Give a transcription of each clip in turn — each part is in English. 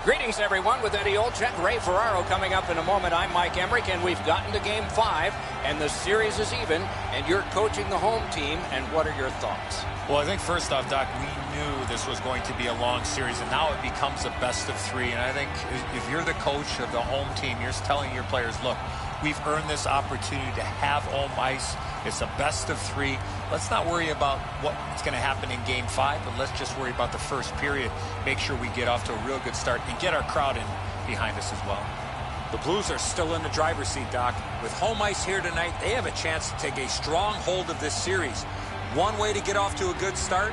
Greetings, everyone, with Eddie Olczyk, Ray Ferraro coming up in a moment. I'm Mike Emmerich, and we've gotten to Game 5, and the series is even, and you're coaching the home team, and what are your thoughts? Well, I think first off, Doc, we knew this was going to be a long series, and now it becomes a best of 3. And I think if you're the coach of the home team, you're telling your players, look, we've earned this opportunity to have home ice. It's a best of 3. Let's not worry about what's going to happen in Game 5, but let's just worry about the first period. Make sure we get off to a real good start and get our crowd in behind us as well. The Blues are still in the driver's seat, Doc. With home ice here tonight, they have a chance to take a strong hold of this series. One way to get off to a good start,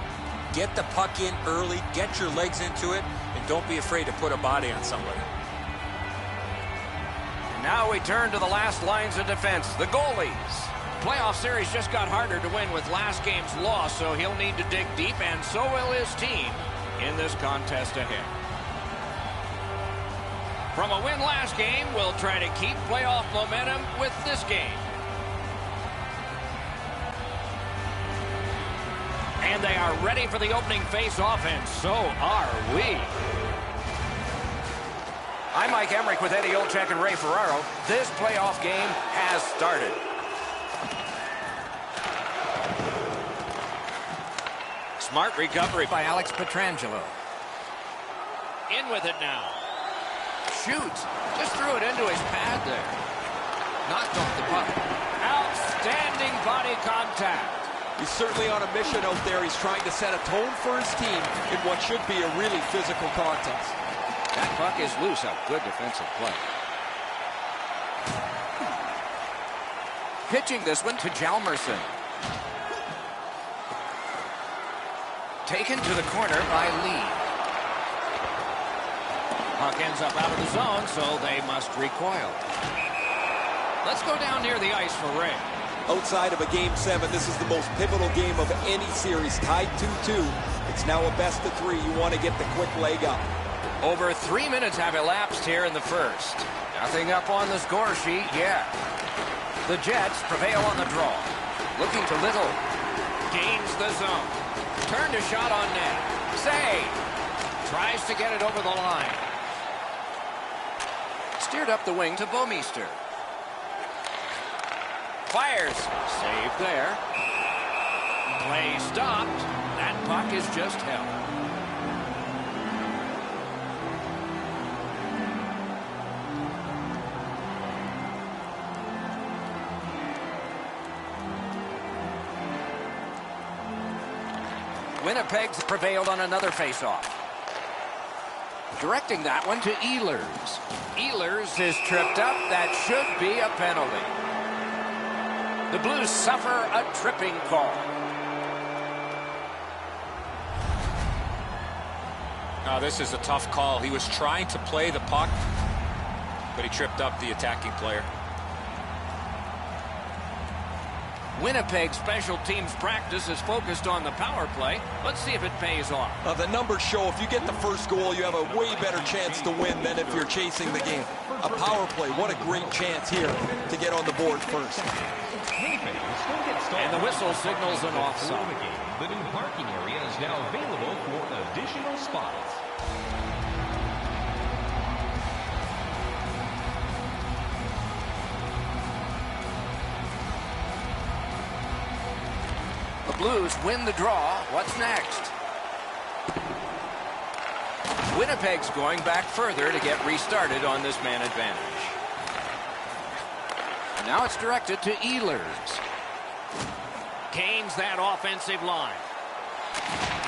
get the puck in early, get your legs into it, and don't be afraid to put a body on somebody. And now we turn to the last lines of defense, the goalies. Playoff series just got harder to win with last game's loss, so he'll need to dig deep, and so will his team in this contest ahead. From a win last game, we'll try to keep playoff momentum with this game. And they are ready for the opening face-off, and so are we. I'm Mike Emmerich with Eddie Olczyk and Ray Ferraro. This playoff game has started. Smart recovery by Alex Pietrangelo. In with it now. Shoots. Just threw it into his pad there. Knocked off the puck. Outstanding body contact. He's certainly on a mission out there. He's trying to set a tone for his team in what should be a really physical contest. That puck is loose. A good defensive play. Pitching this one to Hjalmarsson. Taken to the corner by Lee. Puck ends up out of the zone, so they must recoil. Let's go down near the ice for Ray. Outside of a Game 7, this is the most pivotal game of any series, tied 2-2. It's now a best of 3. You want to get the quick leg up. Over 3 minutes have elapsed here in the first. Nothing up on the score sheet yet. The Jets prevail on the draw. Looking to Little. Gains the zone. Turned a shot on net. Save. Tries to get it over the line. Steered up the wing to Bouwmeester. Fires. Saved there. Play stopped. That puck is just held. Winnipeg's prevailed on another faceoff. Directing that one to Ehlers. Ehlers is tripped up. That should be a penalty. The Blues suffer a tripping call. Now, this is a tough call. He was trying to play the puck, but he tripped up the attacking player. Winnipeg special teams practice is focused on the power play. Let's see if it pays off. The numbers show if you get the first goal, you have a way better chance to win than if you're chasing the game. A power play, what a great chance here to get on the board first. And the whistle signals an offside. The new parking area is now available for additional spots. The Blues win the draw. What's next? Winnipeg's going back further to get restarted on this man advantage. And now it's directed to Ehlers. Gains that offensive line.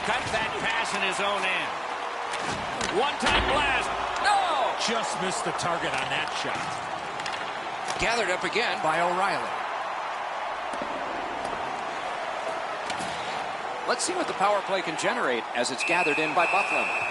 Cuts that pass in his own end. One-time blast. No! Just missed the target on that shot. Gathered up again by O'Reilly. Let's see what the power play can generate as it's gathered in by Byfuglien.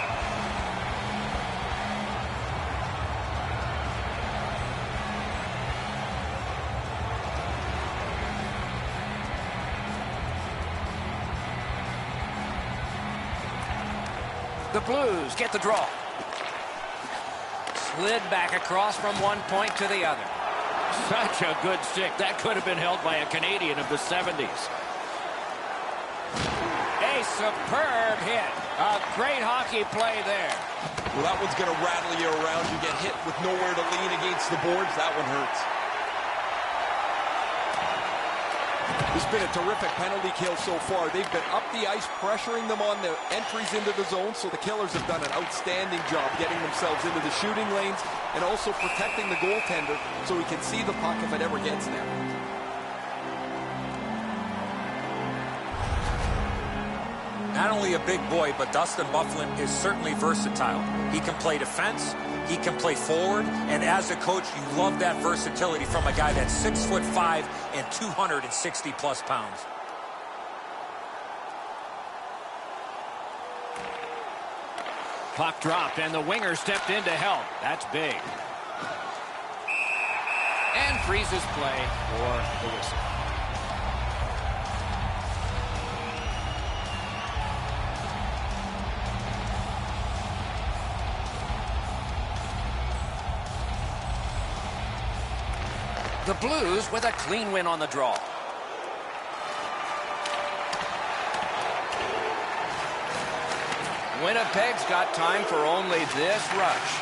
The Blues get the draw. Slid back across from one point to the other. Such a good stick. That could have been held by a Canadian of the 70s. A superb hit. A great hockey play there. Well, that one's going to rattle you around. You get hit with nowhere to lean against the boards. That one hurts. It's been a terrific penalty kill so far. They've been up the ice, pressuring them on the entries into the zone, so the Killers have done an outstanding job getting themselves into the shooting lanes and also protecting the goaltender so he can see the puck if it ever gets there. Not only a big boy, but Dustin Byfuglien is certainly versatile. He can play defense, he can play forward, and as a coach, you love that versatility from a guy that's 6'5" and 260-plus pounds. Puck dropped, and the winger stepped in to help. That's big. And freezes play for the whistle. The Blues with a clean win on the draw. Winnipeg's got time for only this rush.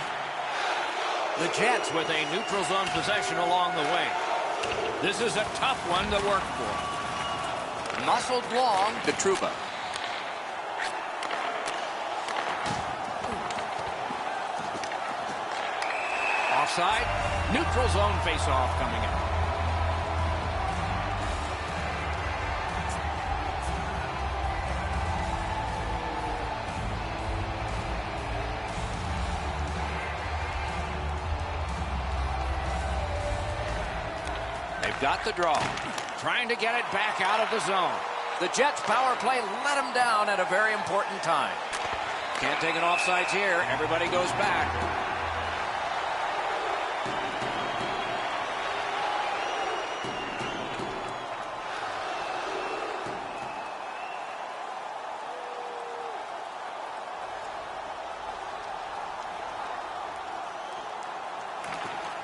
The Jets with a neutral zone possession along the way. This is a tough one to work for. Muscled long to Trouba. Offside. Neutral zone face-off coming up. They've got the draw. Trying to get it back out of the zone. The Jets power play let them down at a very important time. Can't take an offsides here. Everybody goes back.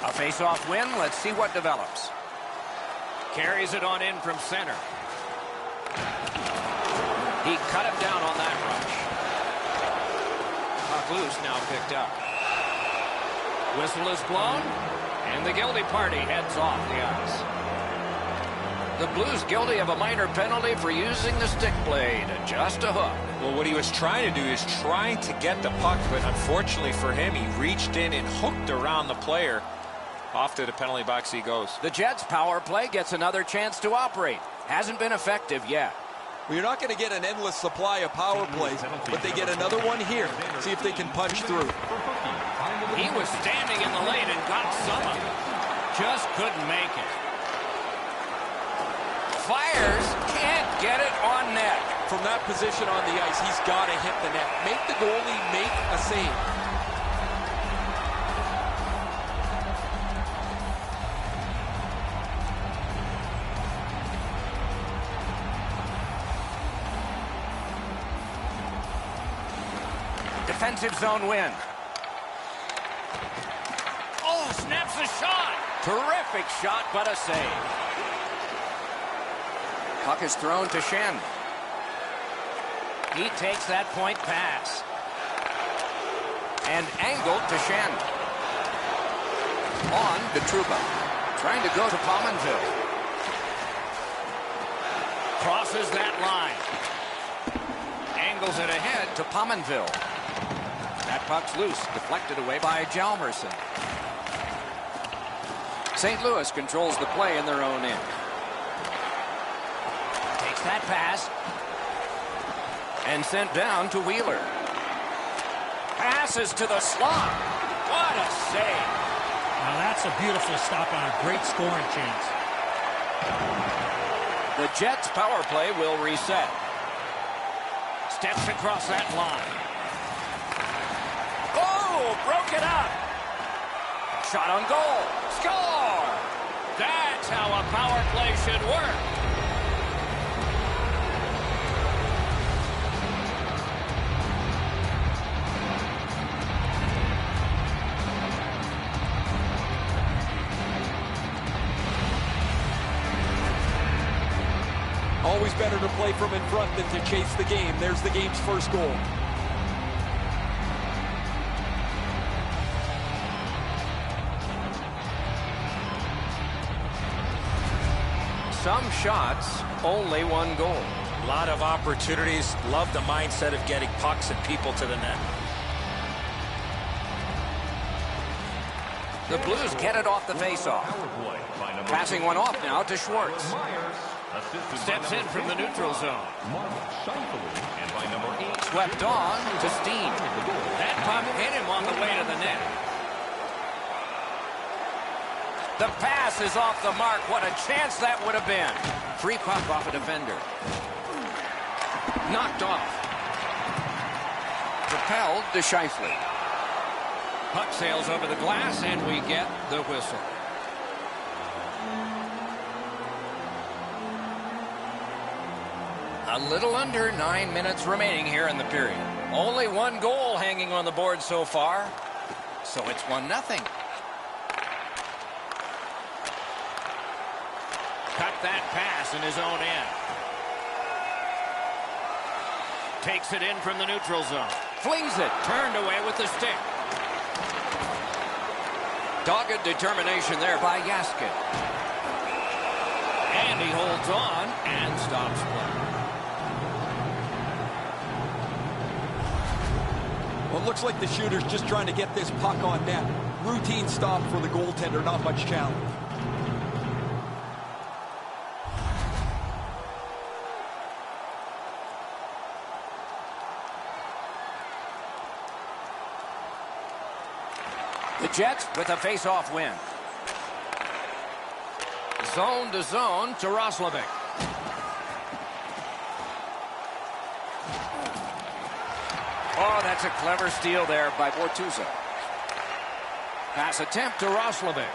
A face-off win. Let's see what develops. Carries it on in from center. He cut him down on that rush. Puck loose, now picked up. Whistle is blown, and the guilty party heads off the ice. The Blues guilty of a minor penalty for using the stick blade. Just a hook. Well, what he was trying to do is trying to get the puck, but unfortunately for him, he reached in and hooked around the player. Off to the penalty box he goes. The Jets power play gets another chance to operate. Hasn't been effective yet. Well, you're not going to get an endless supply of power plays, but they get another one here. See if they can punch through. He was standing in the lane and got some of it. Just couldn't make it. Fires, can't get it on net. From that position on the ice, he's got to hit the net. Make the goalie make a save. Defensive zone win. Oh, snaps the shot. Terrific shot, but a save. Puck is thrown to Schenn. He takes that point pass. And angled to Schenn. On to Trouba. Trying to go to Pominville. Crosses that line. Angles it ahead to Pominville. That puck's loose, deflected away by Hjalmarsson. St. Louis controls the play in their own end. Takes that pass. And sent down to Wheeler. Passes to the slot. What a save. Now that's a beautiful stop on a great scoring chance. The Jets power play will reset. Steps across that line. Broke it up. Shot on goal. Score! That's how a power play should work. Always better to play from in front than to chase the game. There's the game's first goal. some shots, only one goal. A lot of opportunities. Love the mindset of getting pucks and people to the net. The Blues get it off the faceoff. Passing one off now to Schwartz. Steps in from the neutral zone. Swept on to Steen. That puck hit him on the way to the net. The pass is off the mark. What a chance that would have been. Free puck off a defender. Knocked off. Propelled to Scheifele. Puck sails over the glass, and we get the whistle. A little under 9 minutes remaining here in the period. Only one goal hanging on the board so far, so it's 1-0. Cut that pass in his own end. Takes it in from the neutral zone. Flings it. Turned away with the stick. Dogged determination there by Jaskin. And he holds on and stops play. Well, it looks like the shooter's just trying to get this puck on net. Routine stop for the goaltender, not much challenge. The Jets with a face-off win. Zone to zone to Roslovic. Oh, that's a clever steal there by Bortuzzo. Pass attempt to Roslovic.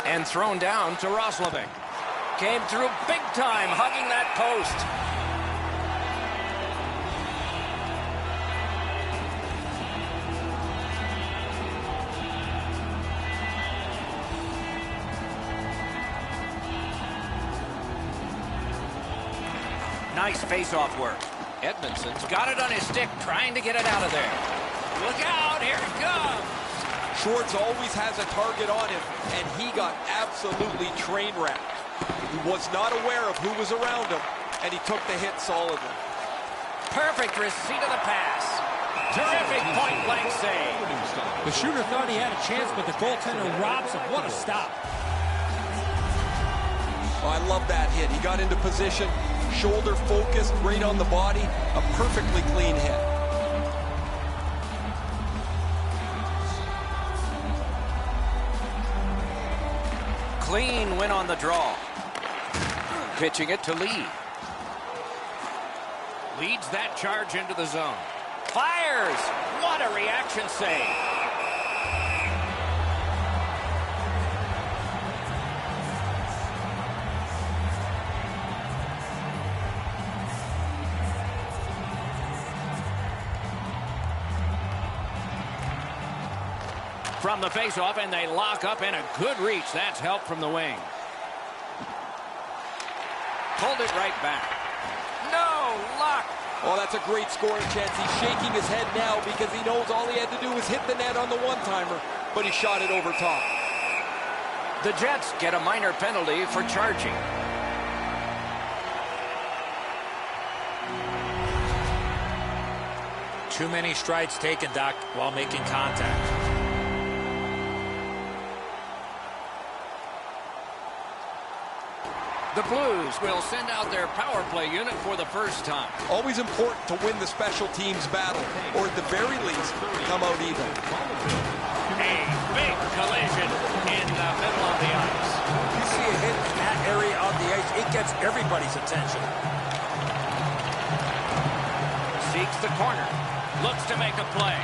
And thrown down to Roslovic. Came through big time, hugging that post. Nice face-off work. Edmondson's got it on his stick, trying to get it out of there. Look out, here it comes. Schwartz always has a target on him, and he got absolutely train-wrecked. He was not aware of who was around him, and he took the hit solidly. Perfect receipt of the pass. Terrific point-blank save. The shooter thought he had a chance, but the goaltender robs him. What a stop. Oh, I love that hit. He got into position, shoulder focused, right on the body. A perfectly clean hit. Clean win on the draw. Pitching it to Lee. Leads that charge into the zone. Fires! What a reaction save. From the faceoff, and they lock up, and a good reach. That's help from the wing. Pulled it right back. No luck. Oh, that's a great scoring chance. He's shaking his head now because he knows all he had to do was hit the net on the one-timer, but he shot it over top. The Jets get a minor penalty for charging. Too many strides taken, Doc, while making contact. The Blues will send out their power play unit for the first time. Always important to win the special teams battle, or at the very least, come out even. A big collision in the middle of the ice. You see a hit in that area of the ice, it gets everybody's attention. Seeks the corner. Looks to make a play.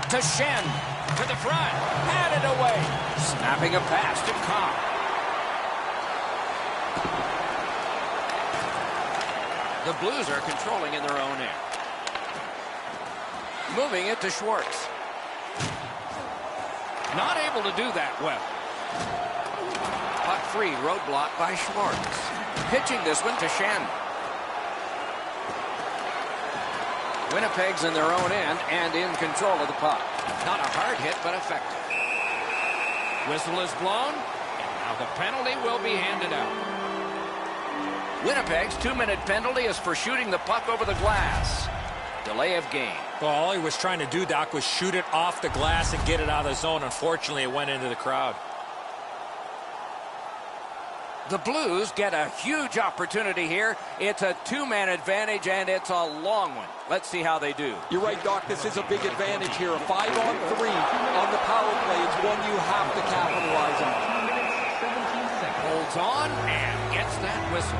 To Schenn. To the front. Had it away. Snapping a pass to Cobb. The Blues are controlling in their own end. Moving it to Schwartz. Not able to do that well. Puck free, roadblock by Schwartz. Pitching this one to Schenn. Winnipeg's in their own end and in control of the puck. Not a hard hit, but effective. Whistle is blown, and now the penalty will be handed out. Winnipeg's 2-minute penalty is for shooting the puck over the glass. Delay of game. Well, all he was trying to do, Doc, was shoot it off the glass and get it out of the zone. Unfortunately, it went into the crowd. The Blues get a huge opportunity here. It's a 2-man advantage, and it's a long one. Let's see how they do. You're right, Doc. This is a big advantage here. A 5-on-3 on the power play. It's one you have to capitalize on. Holds on and gets that whistle.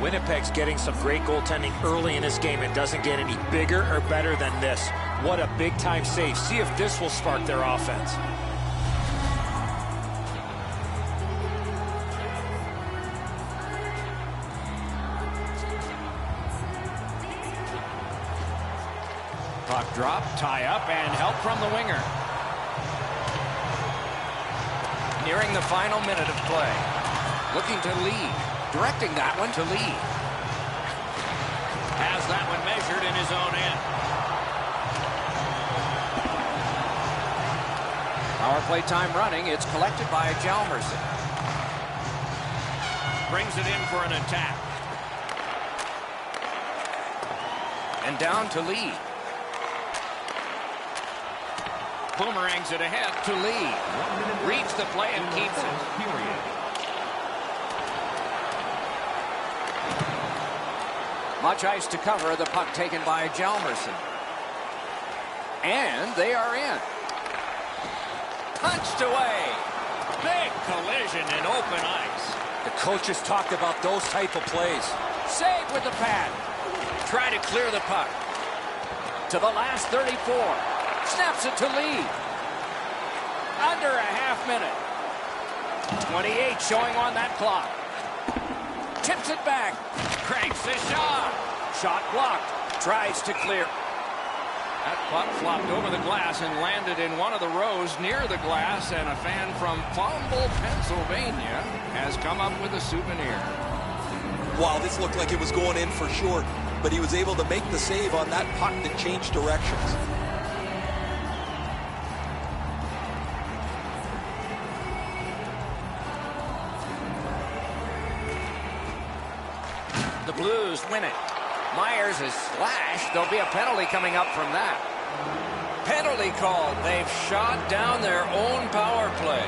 Winnipeg's getting some great goaltending early in this game. It doesn't get any bigger or better than this. What a big-time save. See if this will spark their offense. Puck drop, tie up, and help from the winger. Nearing the final minute of play. Looking to lead. Directing that one to Lee. Has that one measured in his own end. Power play time running. It's collected by Hjalmarsson. Brings it in for an attack. And down to Lee. Boomerangs it ahead to Lee. Reads the play and keeps it. Much ice to cover. The puck taken by Hjalmarsson. And they are in. Punched away. Big collision in open ice. The coaches talked about those type of plays. Save with the pad. Try to clear the puck. To the last 34. Snaps it to Lee. Under a half minute. 28 showing on that clock. Tips it back. Cranks the shot. Shot blocked. Tries to clear. That puck flopped over the glass and landed in one of the rows near the glass, and a fan from Fumble, Pennsylvania has come up with a souvenir. Wow, this looked like it was going in for sure, but he was able to make the save on that puck that changed directions. The Blues win it. Myers is slashed. There'll be a penalty coming up from that. Penalty called. They've shot down their own power play.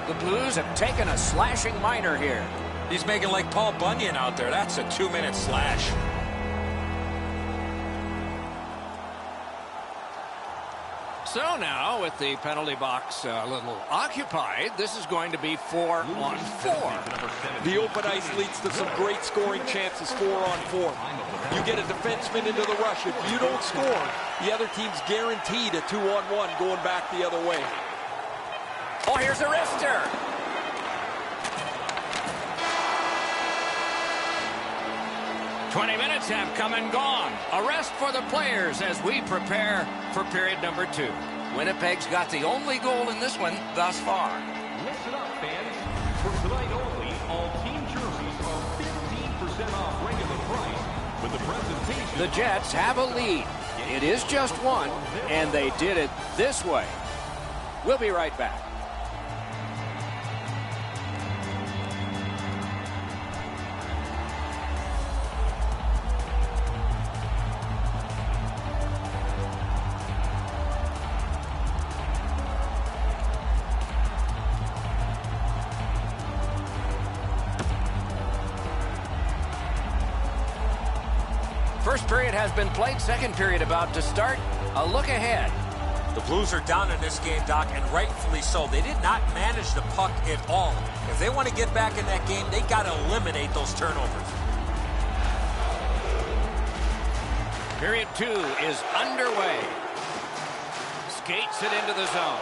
The Blues have taken a slashing minor here. He's making like Paul Bunyan out there. That's a 2-minute slash. So now, with the penalty box a little occupied, this is going to be 4-on-4. The open ice leads to some great scoring chances, 4-on-4. You get a defenseman into the rush. If you don't score, the other team's guaranteed a 2-on-1 going back the other way. Oh, here's a wrister. "20 minutes have come and gone. A rest for the players as we prepare for period number 2. Winnipeg's got the only goal in this one thus far. Listen up, fans. For tonight only, all team jerseys are 15% off regular price with the presentation. The Jets have a lead. It is just one, and they did it this way. We'll be right back. First period has been played. Second period about to start. A look ahead. The Blues are down in this game, Doc, and rightfully so. They did not manage the puck at all. If they want to get back in that game, they got to eliminate those turnovers. Period 2 is underway. Skates it into the zone.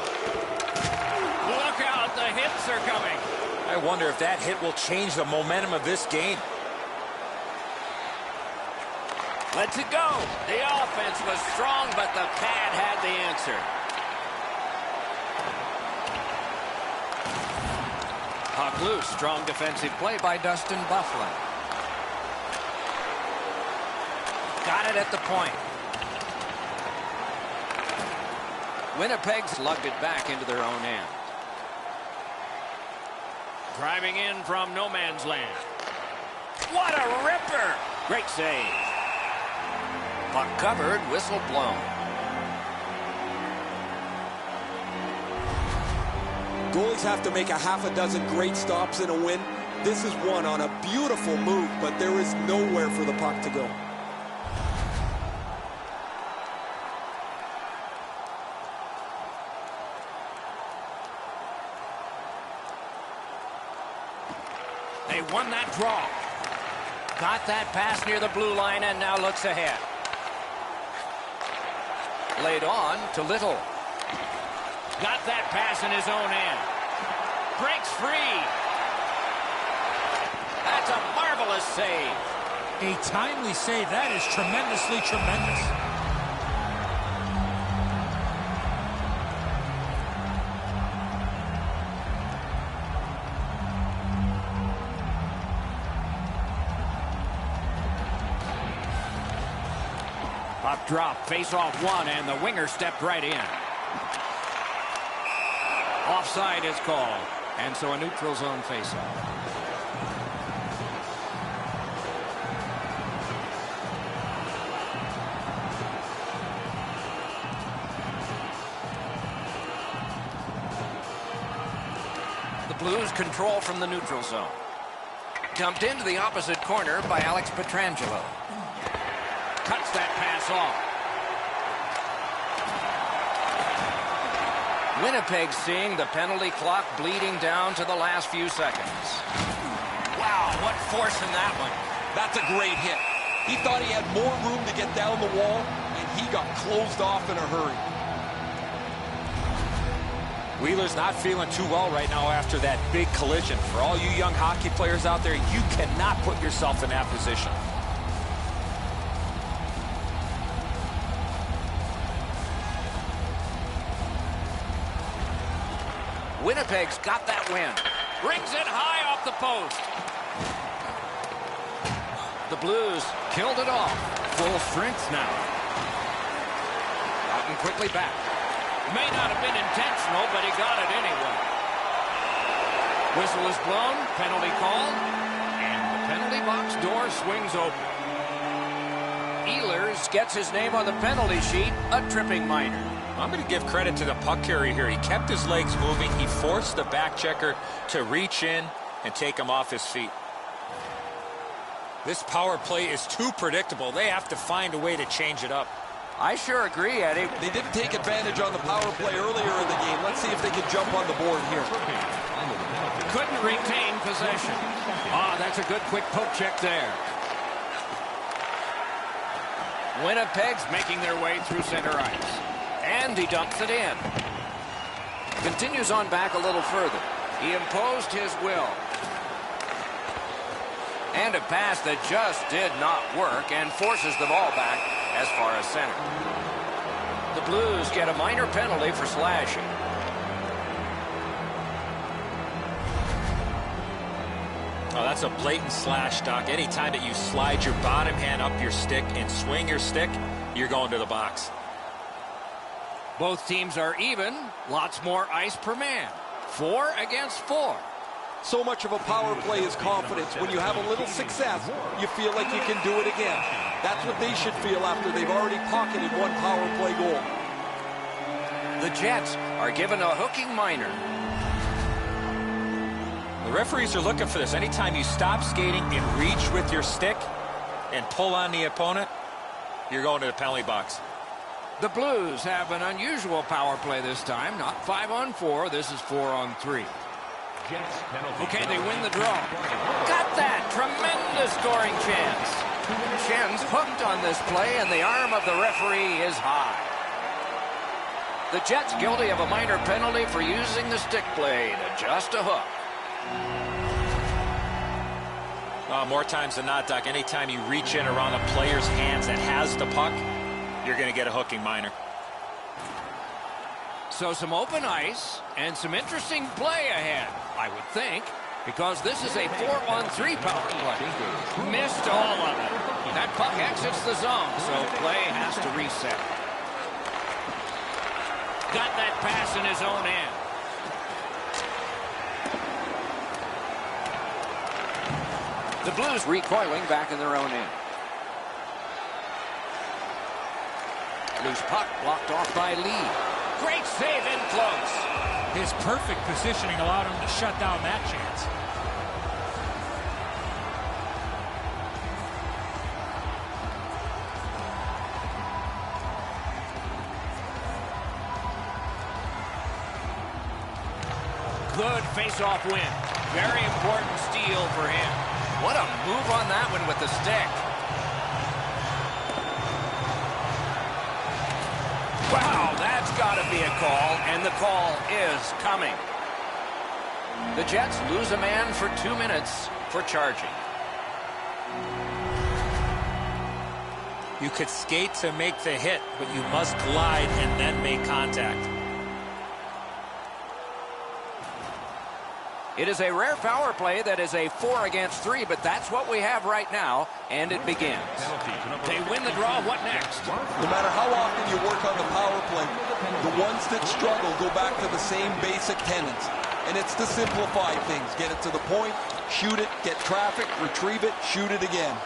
Look out, the hits are coming. I wonder if that hit will change the momentum of this game. Lets it go. The offense was strong, but the pad had the answer. Puck loose. Strong defensive play by Dustin Byfuglien. Got it at the point. Winnipeg's lugged it back into their own end. Driving in from no man's land. What a ripper! Great save. Puck covered, whistle blown. Goalies have to make a half a dozen great stops in a win. This is one on a beautiful move, but there is nowhere for the puck to go. They won that draw. Got that pass near the blue line and now looks ahead. Laid on to Little. Got that pass in his own end. Breaks free. That's a marvelous save. A timely save. That is tremendously tremendous. Puck drop, face off one, and the winger stepped right in. Offside is called, and so a neutral zone face-off. The Blues control from the neutral zone. Dumped into the opposite corner by Alex Pietrangelo. Cuts that pass off. Winnipeg seeing the penalty clock bleeding down to the last few seconds. Wow, what force in that one. That's a great hit. He thought he had more room to get down the wall, and he got closed off in a hurry. Wheeler's not feeling too well right now after that big collision. For all you young hockey players out there, you cannot put yourself in that position. Winnipeg's got that win. Brings it high off the post. The Blues killed it off. Full strength now. Gotten quickly back. May not have been intentional, but he got it anyway. Whistle is blown, penalty called, and the penalty box door swings open. Ehlers gets his name on the penalty sheet, a tripping minor. I'm going to give credit to the puck carrier here. He kept his legs moving. He forced the back checker to reach in and take him off his feet. This power play is too predictable. They have to find a way to change it up. I sure agree, Eddie. They didn't take advantage on the power play earlier in the game. Let's see if they can jump on the board here. Couldn't retain possession. That's a good quick poke check there. Winnipeg's making their way through center ice. And he dumps it in. Continues on back a little further. He imposed his will. And a pass that just did not work and forces the ball back as far as center. The Blues get a minor penalty for slashing. Oh, that's a blatant slash, Doc. Anytime that you slide your bottom hand up your stick and swing your stick, you're going to the box. Both teams are even. Lots more ice per man. 4 against 4. So much of a power play is confidence. When you have a little success, you feel like you can do it again. That's what they should feel after they've already pocketed one power play goal. The Jets are given a hooking minor. The referees are looking for this. Anytime you stop skating and reach with your stick and pull on the opponent, you're going to the penalty box. The Blues have an unusual power play this time. Not 5-on-4. This is 4-on-3. Okay, they win the draw. Got that tremendous scoring chance. Schen's hooked on this play, and the arm of the referee is high. The Jets guilty of a minor penalty for using the stick blade, just a hook. More times than not, Doc, anytime you reach in around a player's hands that has the puck, you're going to get a hooking minor. So some open ice and some interesting play ahead, I would think, because this is a 4-on-3 power play. Missed all of it. That puck exits the zone, so play has to reset. got that pass in his own end. The Blues recoiling back in their own end. Loose puck blocked off by Lee. Great save in close. His perfect positioning allowed him to shut down that chance. Good face-off win. Very important steal for him. What a move on that one with the stick. Wow, that's got to be a call, and the call is coming. The Jets lose a man for 2 minutes for charging. You could skate to make the hit, but you must glide and then make contact. It is a rare power play that is a 4 against 3, but that's what we have right now, and it begins. They win the draw. What next? No matter how often you work on the power play, the ones that struggle go back to the same basic tenets. And it's to simplify things. Get it to the point, shoot it, get traffic, retrieve it, shoot it again.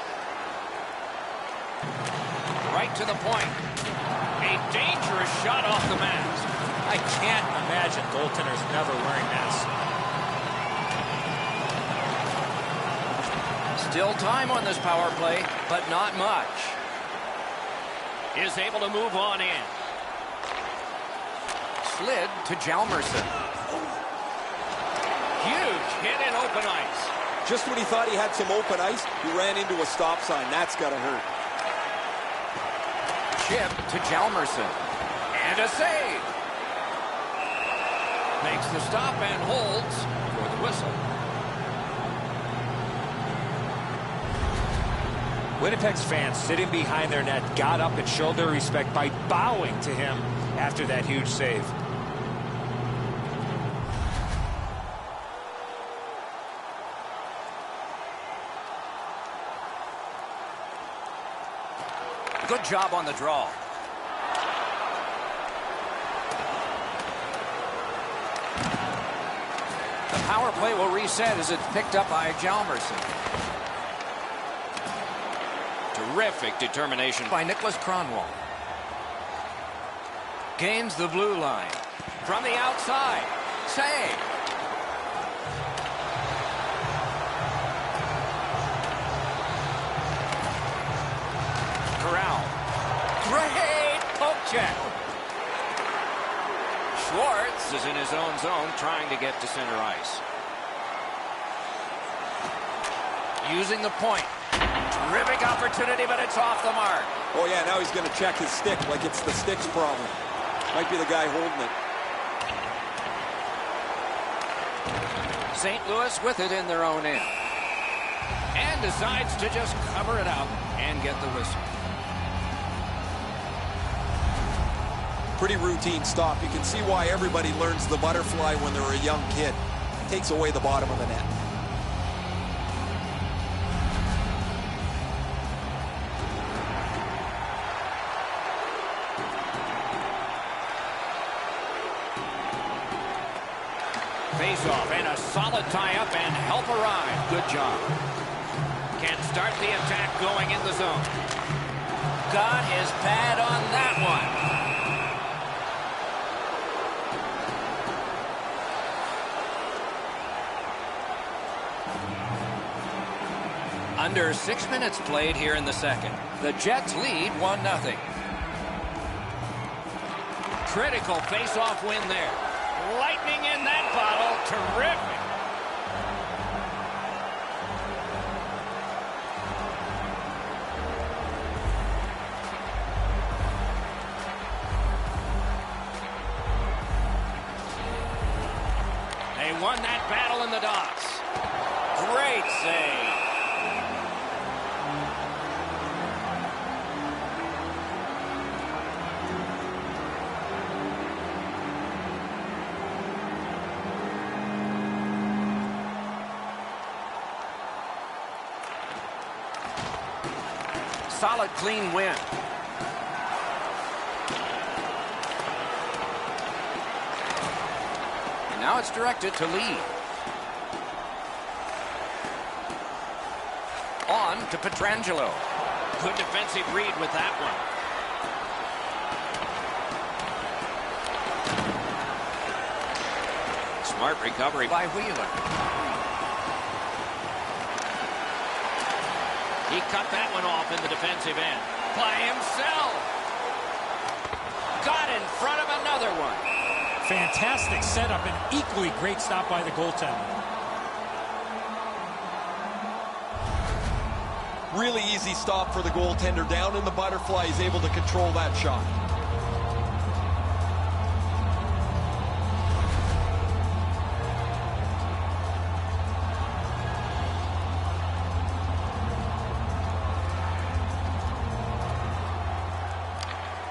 Right to the point. A dangerous shot off the mask. I can't imagine goaltenders never wearing masks. Still time on this power play, but not much. Is able to move on in. Slid to Hjalmarsson. Huge hit in open ice. Just when he thought he had some open ice, he ran into a stop sign. That's got to hurt. Chip to Hjalmarsson. And a save. Makes the stop and holds for the whistle. Winnipeg's fans sitting behind their net got up and showed their respect by bowing to him after that huge save. Good job on the draw. The power play will reset as it's picked up by Hjalmarsson. Terrific determination by Niklas Kronwall. Gains the blue line. From the outside. Save. Corral. Great poke check. Schwartz is in his own zone trying to get to center ice. Using the point. Terrific opportunity, but it's off the mark. Oh, yeah, now he's going to check his stick like it's the stick's problem. Might be the guy holding it. St. Louis with it in their own end. And decides to just cover it up and get the whistle. Pretty routine stop. You can see why everybody learns the butterfly when they're a young kid. It takes away the bottom of the net. Face-off and a solid tie-up and help arrive. Good job. Can start the attack going in the zone. Got his pad on that one. Under 6 minutes played here in the second. The Jets lead 1-0. Critical face-off win there. Lightning in that bottle. Terrific. They won that battle in the dots. Great save. Solid, clean win. Now it's directed to Lee. On to Pietrangelo. Good defensive read with that one. Smart recovery by Wheeler. He cut that one off in the defensive end. By himself. Got in front of another one. Fantastic setup and equally great stop by the goaltender. Really easy stop for the goaltender. Down in the butterfly, he's able to control that shot.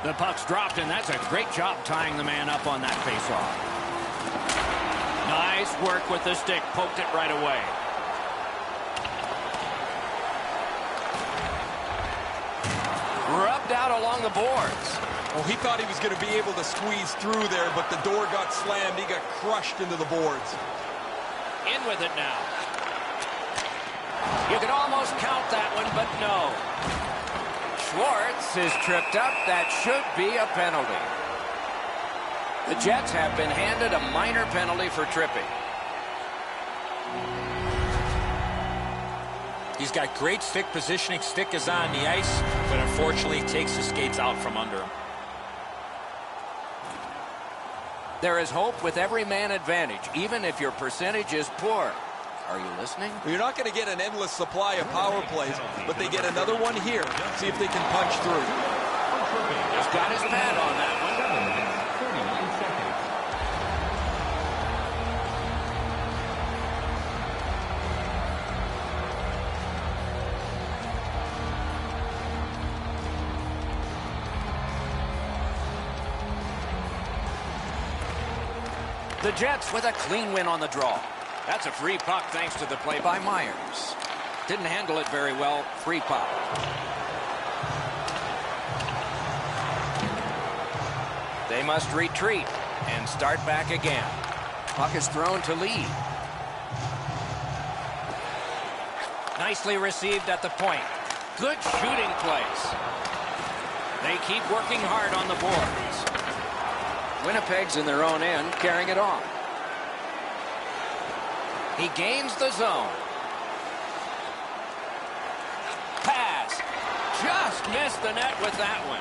The puck's dropped, and that's a great job tying the man up on that faceoff. Nice work with the stick. Poked it right away. Rubbed out along the boards. Oh, he thought he was going to be able to squeeze through there, but the door got slammed. He got crushed into the boards. In with it now. You could almost count that one, but no. Schwartz is tripped up. That should be a penalty. The Jets have been handed a minor penalty for tripping. He's got great stick positioning. Stick is on the ice, but unfortunately takes the skates out from under him. There is hope with every man advantage, even if your percentage is poor. Are you listening? You're not going to get an endless supply of power plays, but they get another one here. See if they can punch through. Just got his pad on that one. The Jets with a clean win on the draw. That's a free puck thanks to the play by Myers. Didn't handle it very well. Free puck. They must retreat and start back again. Puck is thrown to Lee. Nicely received at the point. Good shooting place. They keep working hard on the boards. Winnipeg's in their own end, carrying it on. He gains the zone. Pass. Just missed the net with that one.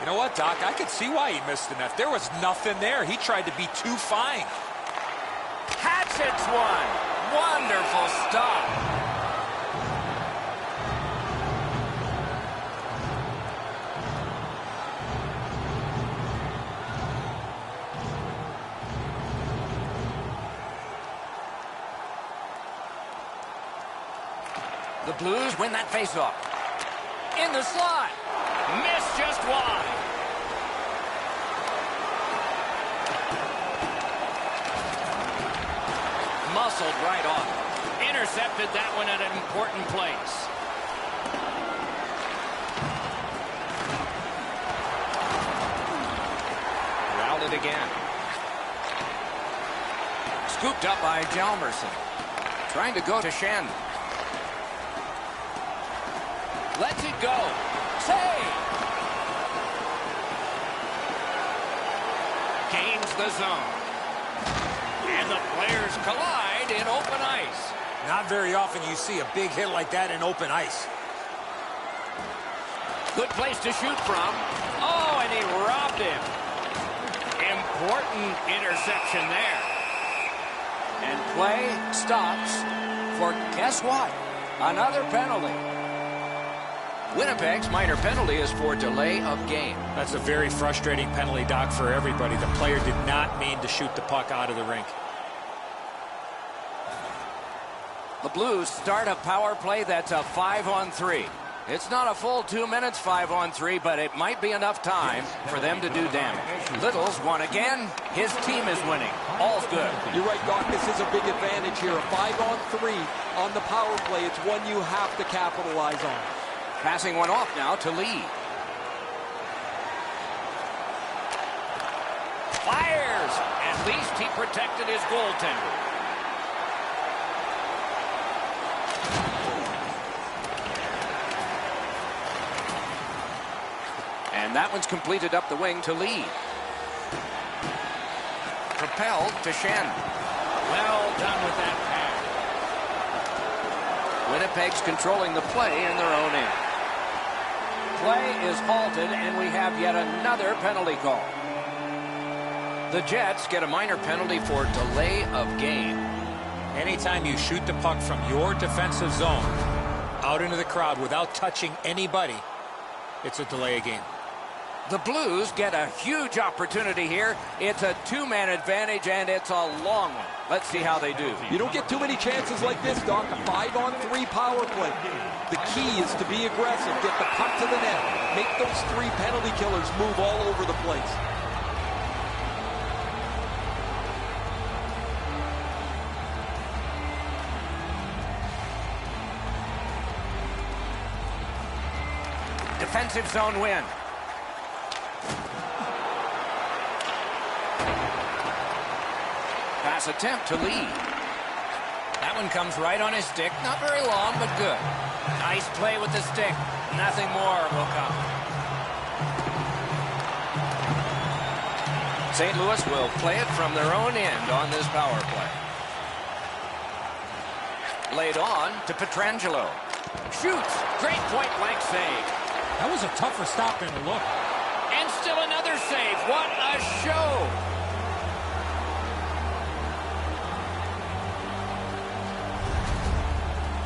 You know what, Doc? I could see why he missed the net. There was nothing there. He tried to be too fine. Hatchets one. Wonderful stop. The Blues win that faceoff. In the slot. Missed just wide. Muscled right off. Intercepted that one at an important place. Routed again. Scooped up by Hjalmarsson. Trying to go to Shandon. Lets it go. Save! Gains the zone. And the players collide in open ice. Not very often you see a big hit like that in open ice. Good place to shoot from. Oh, and he robbed him. Important interception there. And play stops for guess what? Another penalty. Winnipeg's minor penalty is for delay of game. That's a very frustrating penalty, Doc, for everybody. The player did not mean to shoot the puck out of the rink. The Blues start a power play that's a 5-on-3. It's not a full 2 minutes 5-on-3, but it might be enough time for them to do damage. Little's won again. His team is winning. All's good. You're right, Doc. This is a big advantage here. A 5-on-3 on the power play. It's one you have to capitalize on. Passing one off now to Lee. Fires and At least he protected his goaltender. And that one's completed up the wing to Lee. Propelled to Shen. Well done with that pass. Winnipeg's controlling the play in their own end. Play is halted, and we have yet another penalty call. The Jets get a minor penalty for delay of game. Anytime you shoot the puck from your defensive zone out into the crowd without touching anybody, it's a delay of game. The Blues get a huge opportunity here. It's a two-man advantage, and it's a long one. Let's see how they do. You don't get too many chances like this, Doc. A 5-on-3 power play. The key is to be aggressive, get the puck to the net, make those 3 penalty killers move all over the place. Defensive zone win. Pass attempt to Lee. That one comes right on his stick. Not very long, but good. Nice play with the stick. Nothing more will come. St. Louis will play it from their own end on this power play. Laid on to Pietrangelo. Shoots. Great point-blank save. That was a tougher stop than it looked. And still another save. What a show.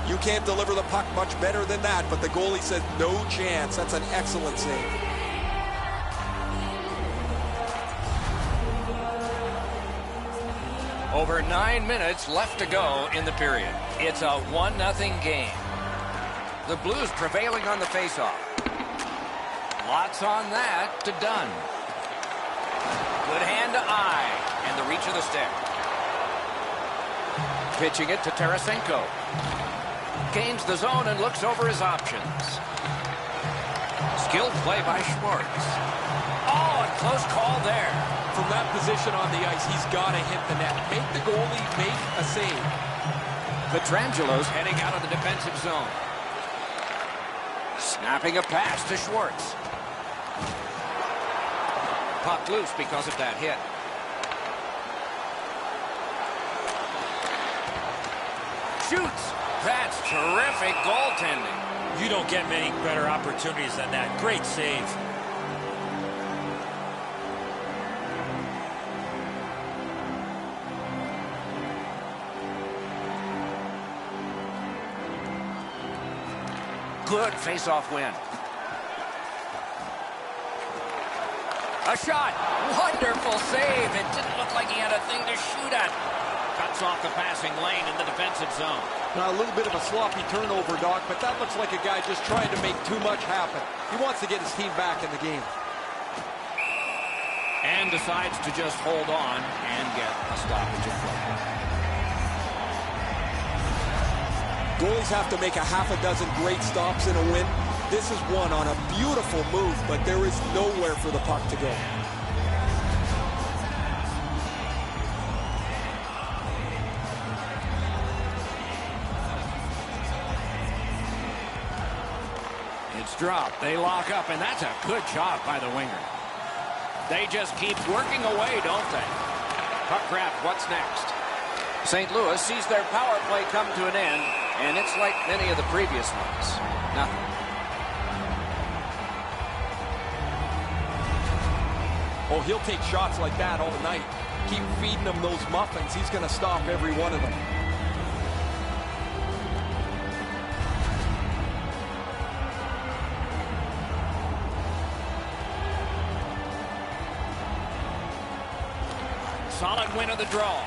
You can't deliver the puck much better than that, but the goalie says no chance. That's an excellent save. Over 9 minutes left to go in the period. It's a 1-0 game. The Blues prevailing on the faceoff. Lots on that to Dunn. Good hand to eye, and the reach of the stick. Pitching it to Tarasenko. Gains the zone and looks over his options. Skilled play by Schwartz. Oh, a close call there. From that position on the ice, he's got to hit the net. Make the goalie make a save. Pietrangelo's heading out of the defensive zone. Snapping a pass to Schwartz. Puck loose because of that hit. Shoots. That's terrific goaltending. You don't get many better opportunities than that. Great save. Good face-off win. A shot. Wonderful save. It didn't look like he had a thing to shoot at. Cuts off the passing lane in the defensive zone. Now, a little bit of a sloppy turnover, Doc, but that looks like a guy just trying to make too much happen. He wants to get his team back in the game. And decides to just hold on and get a stoppage of play. Goalies have to make a half a dozen great stops in a win. This is one on a beautiful move, but there is nowhere for the puck to go. It's dropped. They lock up, and that's a good job by the winger. They just keep working away, don't they? Puck grab, what's next? St. Louis sees their power play come to an end, and it's like many of the previous ones. Nothing. Oh, he'll take shots like that all night. Keep feeding him those muffins. He's going to stop every one of them. Solid win of the draw.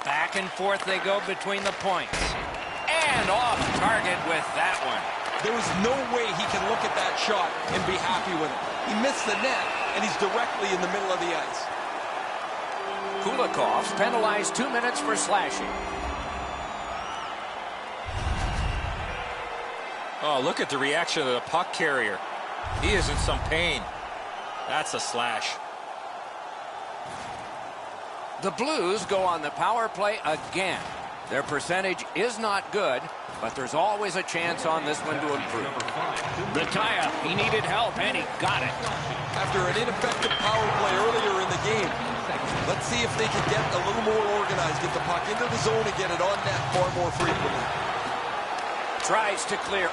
Back and forth they go between the points. And off target with that one. There is no way he can look at that shot and be happy with it. He missed the net, and he's directly in the middle of the ice. Kulikov's penalized 2 minutes for slashing. Oh, look at the reaction of the puck carrier. He is in some pain. That's a slash. The Blues go on the power play again. Their percentage is not good, but there's always a chance on this one to improve. The tie-up, he needed help, and he got it. After an ineffective power play earlier in the game, let's see if they can get a little more organized, get the puck into the zone and get it on net far more frequently. Tries to clear.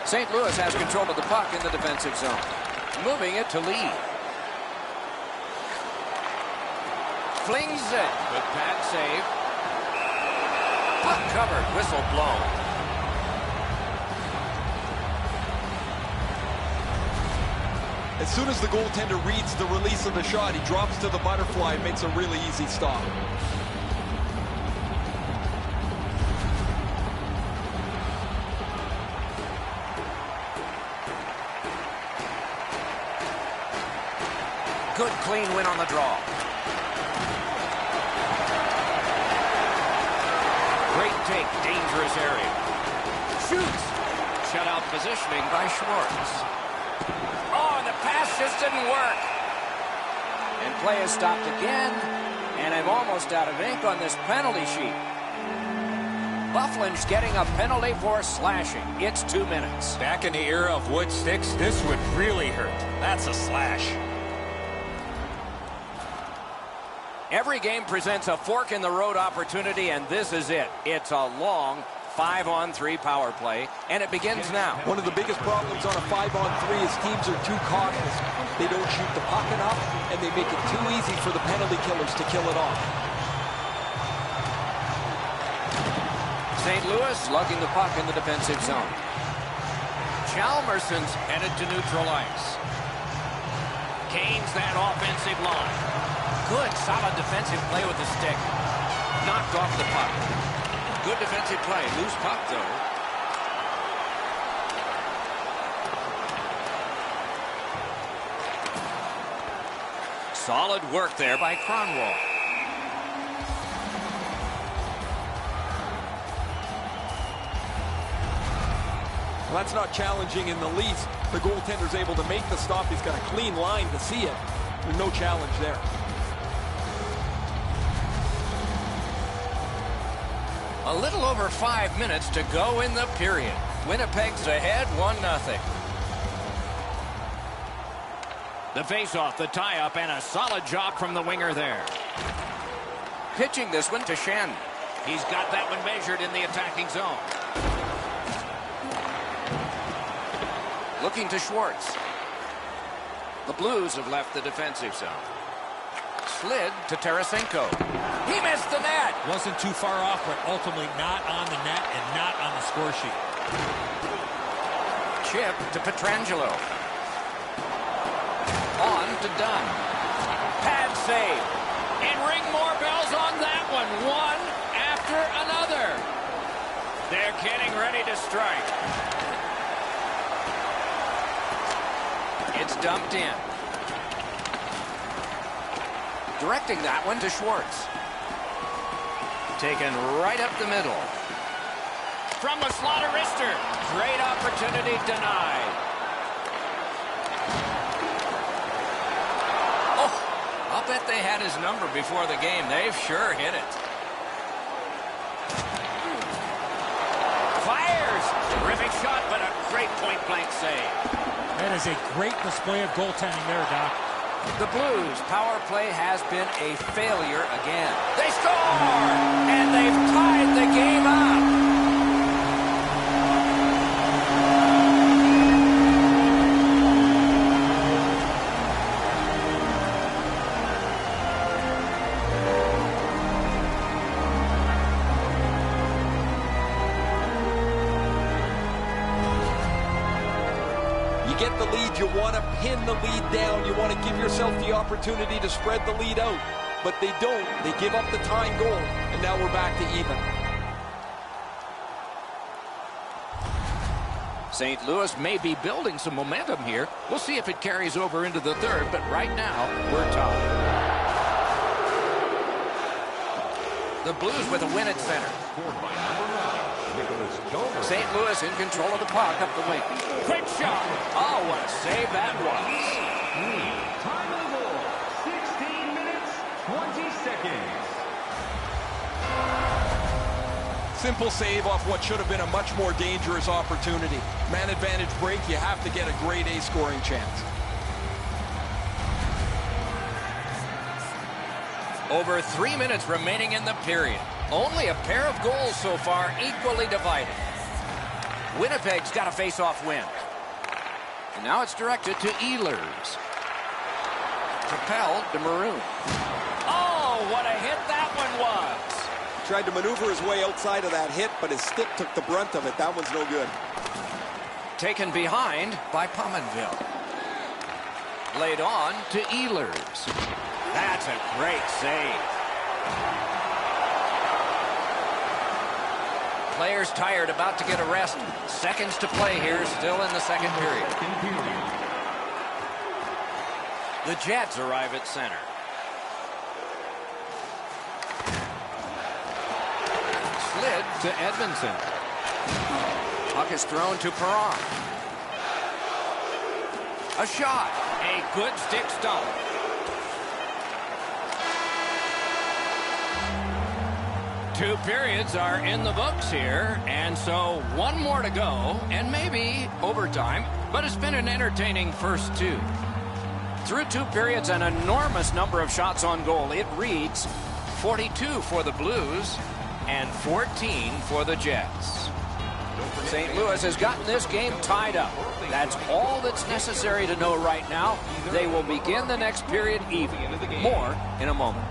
St. Louis has control of the puck in the defensive zone. Moving it to Lee. Flings it. Good pad save. Puck covered. Whistle blown. As soon as the goaltender reads the release of the shot, he drops to the butterfly and makes a really easy stop. Good clean win on the draw. Great take, dangerous area. Shoots. Shutout positioning by Schwartz. Oh, and the pass just didn't work. And play is stopped again. And I'm almost out of ink on this penalty sheet. Byfuglien's getting a penalty for slashing. It's 2 minutes. Back in the era of wood sticks, this would really hurt. That's a slash. Every game presents a fork-in-the-road opportunity, and this is it. It's a long 5-on-3 power play, and it begins now. One of the biggest problems on a 5-on-3 is teams are too cautious. They don't shoot the puck enough, and they make it too easy for the penalty killers to kill it off. St. Louis lugging the puck in the defensive zone. Chalmerson's headed to neutral ice. Kane's that offensive line. Good, solid defensive play with the stick. Knocked off the puck. Good defensive play. Loose puck, though. Solid work there by Kronwall. Well, that's not challenging in the least. The goaltender's able to make the stop. He's got a clean line to see it. There's no challenge there. A little over 5 minutes to go in the period. Winnipeg's ahead 1-0. The face-off, the tie-up, and a solid job from the winger there. Pitching this one to Shen. He's got that one measured in the attacking zone. Looking to Schwartz. The Blues have left the defensive zone. Slid to Tarasenko. He missed the net. Wasn't too far off, but ultimately not on the net and not on the score sheet. Chip to Pietrangelo. On to Dunn. Pad save. And ring more bells on that one. One after another. They're getting ready to strike. It's dumped in. Directing that one to Schwartz. Taken right up the middle. From the slaughter wrister. Great opportunity denied. Oh, I'll bet they had his number before the game. They've sure hit it. Fires. Terrific shot, but a great point-blank save. That is a great display of goaltending there, Doc. The Blues' power play has been a failure again. They score! And they've tied the game up. You get the lead, you want to pin the lead down. You want to give yourself the opportunity to spread the lead out. But they don't. They give up the tying goal, and now we're back to even. St. Louis may be building some momentum here. We'll see if it carries over into the third, but right now, we're tied. The Blues with a win at center. Scored by number 9, Nicholas St. Louis in control of the puck up the wing. Quick shot. Oh, what a save that was. Time of the goal, 16 minutes, 20 seconds. Simple save off what should have been a much more dangerous opportunity. Man advantage break, you have to get a grade A scoring chance. Over 3 minutes remaining in the period. Only a pair of goals so far, equally divided. Winnipeg's got a face-off win. And now it's directed to Ehlers. Propelled to Maroon. Oh, what a hit that one was. Tried to maneuver his way outside of that hit, but his stick took the brunt of it. That one's no good. Taken behind by Pominville. Laid on to Ehlers. That's a great save. Players tired, about to get a rest. Seconds to play here, still in the second period. The Jets arrive at center. Slid to Edmondson. Puck is thrown to Perron. A shot. A good stick stump. Two periods are in the books here, and so one more to go, and maybe overtime, but it's been an entertaining first two. Through two periods, an enormous number of shots on goal. It reads 42 for the Blues and 14 for the Jets. St. Louis has gotten this game tied up. That's all that's necessary to know right now. They will begin the next period even. More in a moment.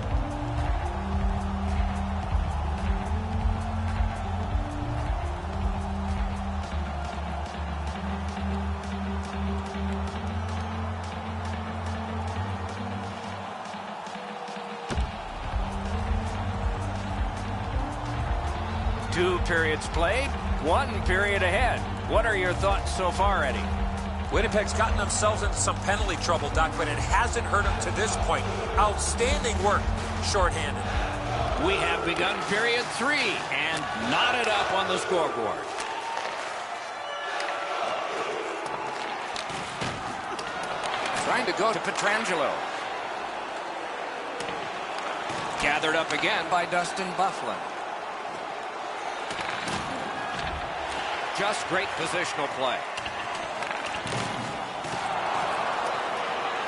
Two periods played, one period ahead. What are your thoughts so far, Eddie? Winnipeg's gotten themselves into some penalty trouble, Doc, but it hasn't hurt them to this point. Outstanding work, shorthanded. We have begun period 3 and knotted up on the scoreboard. Trying to go to Pietrangelo. Gathered up again by Dustin Byfuglien. Just great positional play.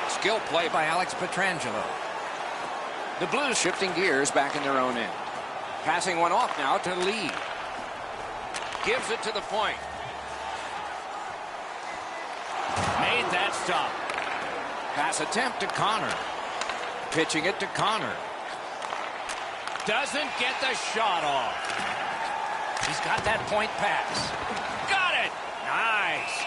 Skill play by Alex Pietrangelo. The Blues shifting gears back in their own end. Passing one off now to Lee. Gives it to the point. Made that stop. Pass attempt to Connor. Pitching it to Connor. Doesn't get the shot off. He's got that point pass. Got it! Nice.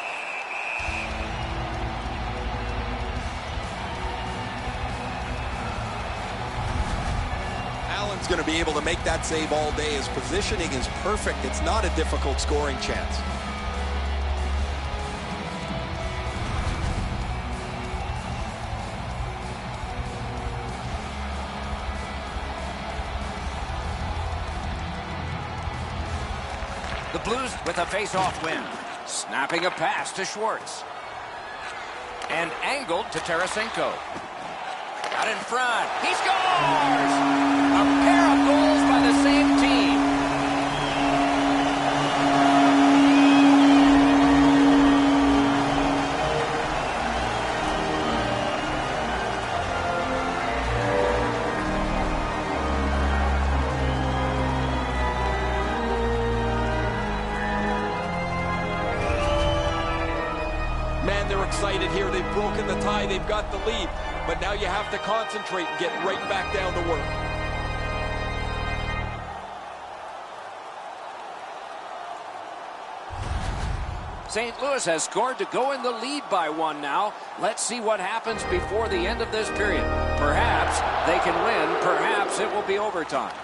Allen's going to be able to make that save all day. His positioning is perfect. It's not a difficult scoring chance. The Blues with a face-off win. Snapping a pass to Schwartz. And angled to Tarasenko. Out in front. He scores! A pair of goals by the same team. They're excited here. They've broken the tie. They've got the lead. But now you have to concentrate and get right back down to work. St. Louis has scored to go in the lead by one now. Let's see what happens before the end of this period. Perhaps they can win. Perhaps it will be overtime.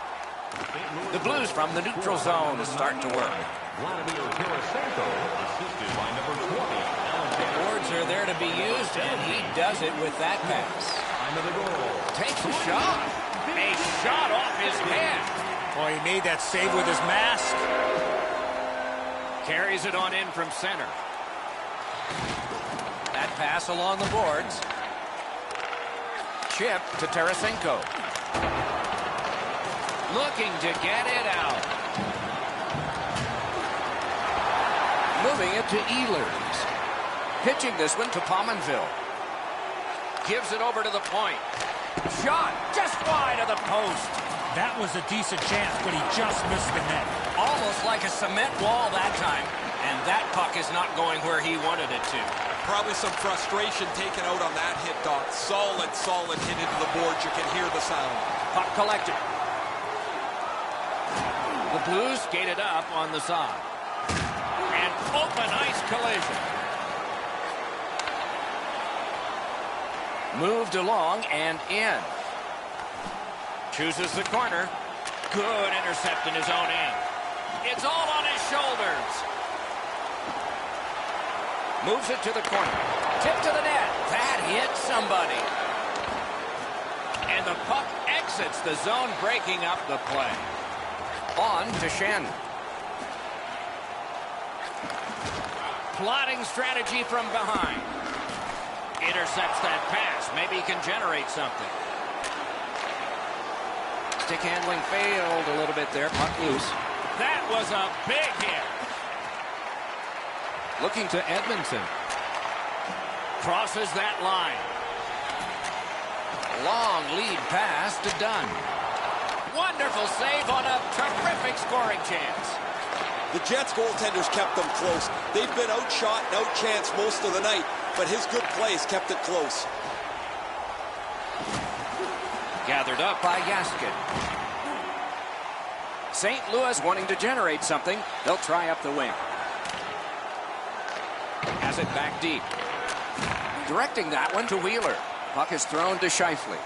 The Blues from the neutral zone start to work. Vladimir Tarasenko, assisted by number 20. Boards are there to be used, and he does it with that pass. Time of the goal. Takes a shot. A shot off his head. Boy, he made that save with his mask. Carries it on in from center. That pass along the boards. Chip to Tarasenko. Looking to get it out. Moving it to Ehlers. Pitching this one to Pominville. Gives it over to the point. Shot just wide of the post. That was a decent chance, but he just missed the net. Almost like a cement wall that time. And that puck is not going where he wanted it to. Probably some frustration taken out on that hit, Doc. Solid hit into the boards. You can hear the sound. Puck collected. The Blues skated up on the side. And open ice collision. Moved along and in. Chooses the corner. Good intercept in his own end. It's all on his shoulders. Moves it to the corner. Tip to the net. That hit somebody. And the puck exits the zone, breaking up the play. On to Shen. Plotting strategy from behind. Intercepts that pass. Maybe he can generate something. Stick handling failed a little bit there. Puck loose. That was a big hit. Looking to Edmondson. Crosses that line. Long lead pass to Dunn. Wonderful save on a terrific scoring chance. The Jets goaltenders kept them close. They've been outshot and outchanced most of the night, but his good plays kept it close. Gathered up by Yaskin. St. Louis wanting to generate something. They'll try up the wing. Has it back deep. Directing that one to Wheeler. Puck is thrown to Scheifele.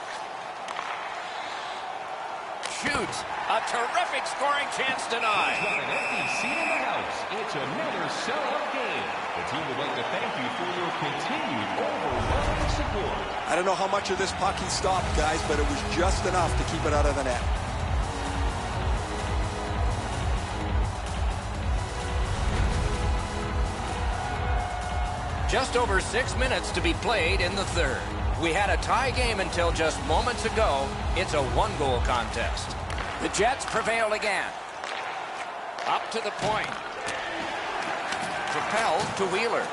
Shoots. A terrific scoring chance denied. Got an empty seat in the house. It's another sellout game. The team would like to thank you for your continued overwhelming support. I don't know how much of this puck he stopped, guys, but it was just enough to keep it out of the net. Just over 6 minutes to be played in the third. We had a tie game until just moments ago. It's a one-goal contest. The Jets prevail again. Up to the point. Propelled to Wheeler.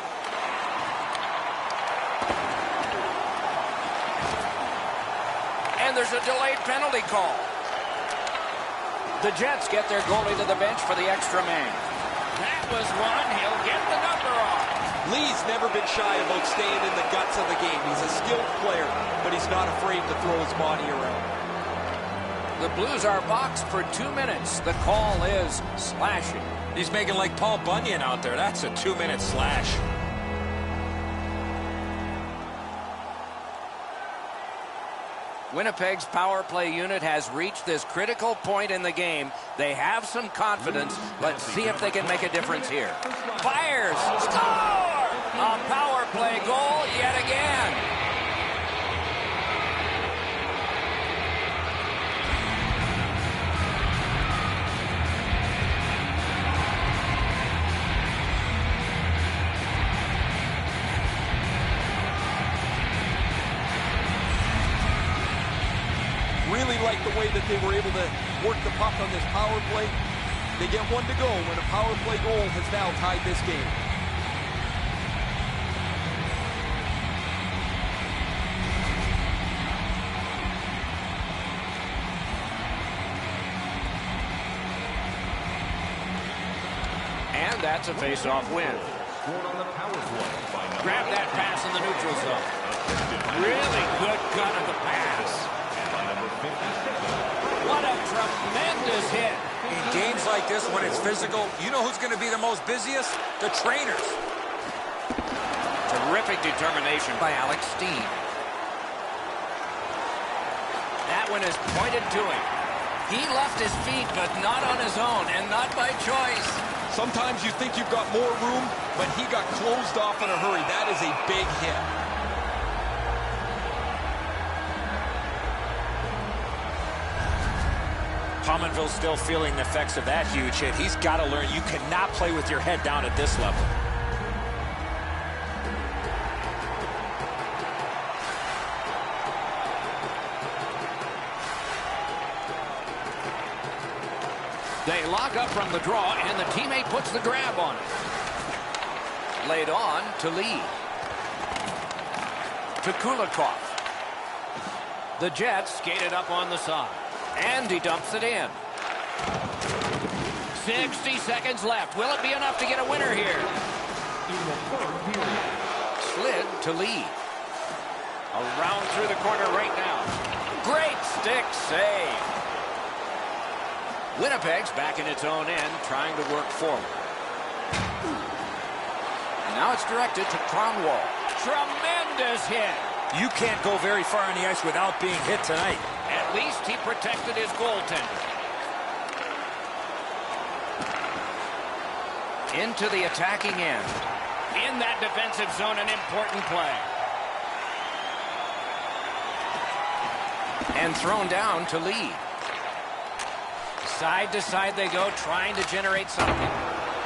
And there's a delayed penalty call. The Jets get their goalie to the bench for the extra man. That was one. He'll get the number off. Lee's never been shy about staying in the guts of the game. He's a skilled player, but he's not afraid to throw his body around. The Blues are boxed for 2 minutes. The call is slashing. He's making like Paul Bunyan out there. That's a 2-minute slash. Winnipeg's power play unit has reached this critical point in the game. They have some confidence. Let's see if they can make a difference here. Fires! Score! A power play goal yet again. Really like the way that they were able to work the puck on this power play. They get one to go when a power play goal has now tied this game. And that's a face-off win. Grab that pass in the neutral zone. Really good cut of the pass. What a tremendous hit. In games like this, when it's physical, you know who's going to be the most busiest? The trainers. Terrific determination by Alex Steen. That one is pointed to him. He left his feet, but not on his own, and not by choice. Sometimes you think you've got more room, but he got closed off in a hurry. That is a big hit. Pominville's still feeling the effects of that huge hit. He's got to learn you cannot play with your head down at this level. They lock up from the draw, and the teammate puts the grab on it. Laid on to Lee. To Kulikov. The Jets skated up on the side. And he dumps it in. 60 seconds left. Will it be enough to get a winner here? Slid to Lee. Around through the corner right now. Great stick save. Winnipeg's back in its own end, trying to work forward. And now it's directed to Kronwall. Tremendous hit. You can't go very far on the ice without being hit tonight. At least he protected his goaltender. Into the attacking end. In that defensive zone, an important play. And thrown down to Lee. Side to side they go, trying to generate something.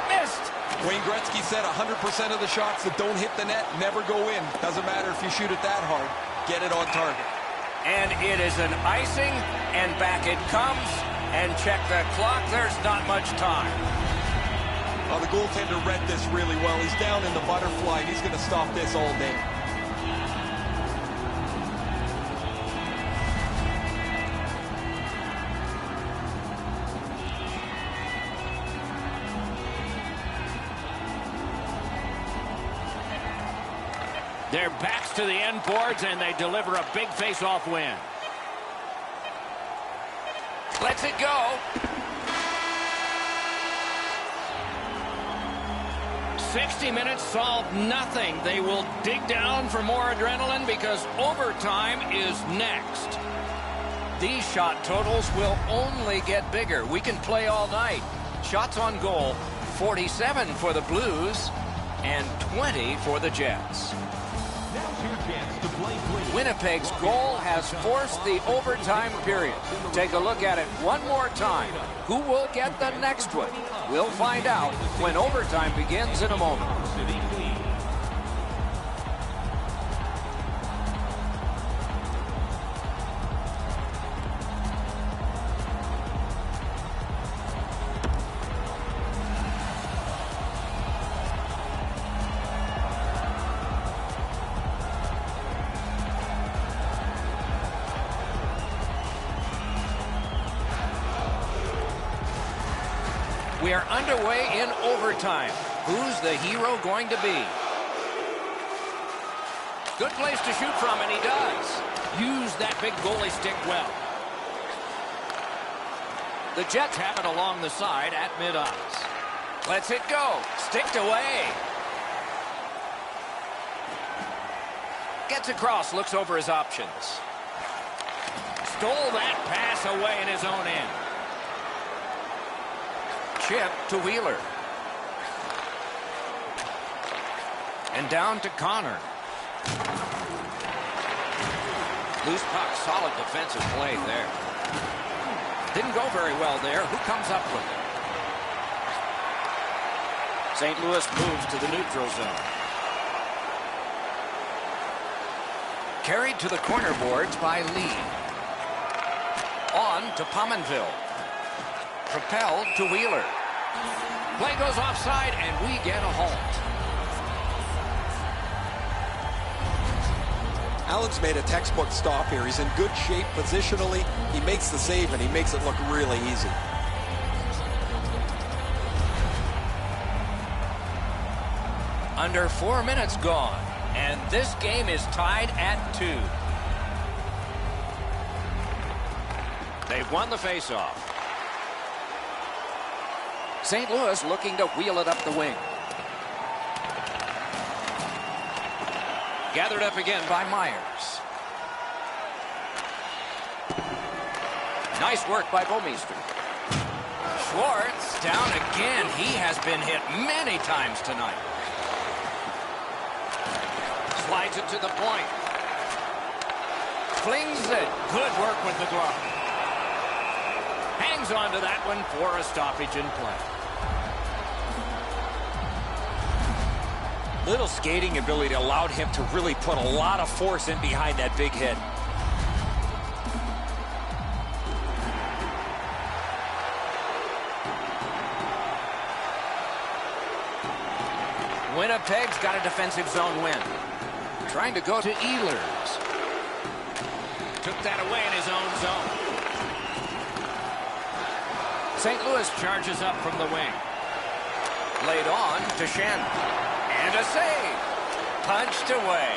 Missed! Wayne Gretzky said 100% of the shots that don't hit the net never go in. Doesn't matter if you shoot it that hard. Get it on target. And it is an icing, and back it comes. And check the clock, there's not much time. Well, the goaltender read this really well. He's down in the butterfly, and he's going to stop this all day. Their backs to the end boards, and they deliver a big face-off win. Lets it go. 60 minutes solved nothing. They will dig down for more adrenaline because overtime is next. These shot totals will only get bigger. We can play all night. Shots on goal, 47 for the Blues and 20 for the Jets. Winnipeg's goal has forced the overtime period. Take a look at it one more time. Who will get the next one? We'll find out when overtime begins in a moment. We are underway in overtime. Who's the hero going to be? Good place to shoot from, and he does. Use that big goalie stick well. The Jets have it along the side at mid-ice. Lets it go. Sticked away. Gets across, looks over his options. Stole that pass away in his own end. Chip to Wheeler. And down to Connor. Loose puck, solid defensive play there. Didn't go very well there. Who comes up with it? St. Louis moves to the neutral zone. Carried to the corner boards by Lee. On to Pominville. Propelled to Wheeler. Play goes offside, and we get a halt. Allen's made a textbook stop here. He's in good shape positionally. He makes the save, and he makes it look really easy. Under 4 minutes gone, and this game is tied at 2. They've won the faceoff. St. Louis looking to wheel it up the wing. Gathered up again by Myers. Nice work by Bouwmeester. Schwartz down again. He has been hit many times tonight. Slides it to the point. Flings it. Good work with the glove. Hangs hangs on to that one for a stoppage in play. Little skating ability allowed him to really put a lot of force in behind that big hit. Winnipeg's got a defensive zone win. Trying to go to Ehlers. Took that away in his own zone. St. Louis charges up from the wing. Laid on to Shen. And a save. Punched away.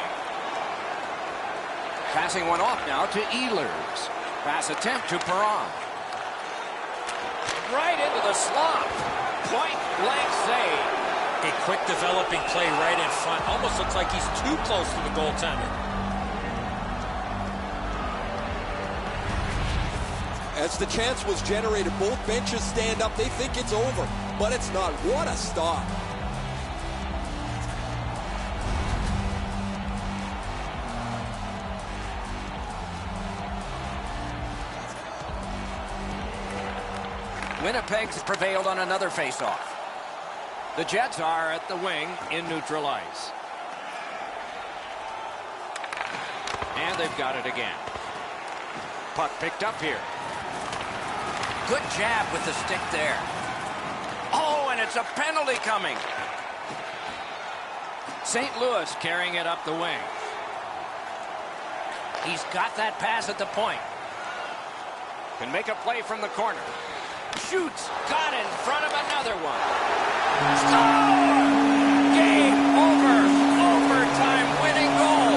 Passing one off now to Ehlers. Pass attempt to Perron. Right into the slot. Point blank save. A quick developing play right in front. Almost looks like he's too close to the goaltender. As the chance was generated, both benches stand up. They think it's over, but it's not. What a stop. Winnipeg's prevailed on another faceoff. The Jets are at the wing in neutral ice. And they've got it again. Puck picked up here. Good jab with the stick there. Oh, and it's a penalty coming. St. Louis carrying it up the wing. He's got that pass at the point. Can make a play from the corner. Shoots. Got in front of another one. Score! Game over. Overtime winning goal.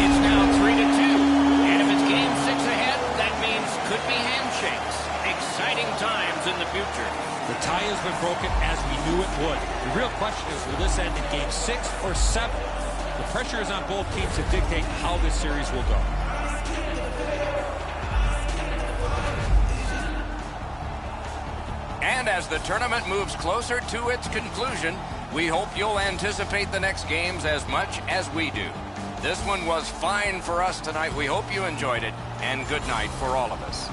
It's now 3-2. And if it's game 6 ahead, that means could be handshakes. Exciting times in the future. The tie has been broken as we knew it would. The real question is, will this end in game 6 or 7? The pressure is on both teams to dictate how this series will go. And as the tournament moves closer to its conclusion, we hope you'll anticipate the next games as much as we do. This one was fine for us tonight. We hope you enjoyed it, and good night for all of us.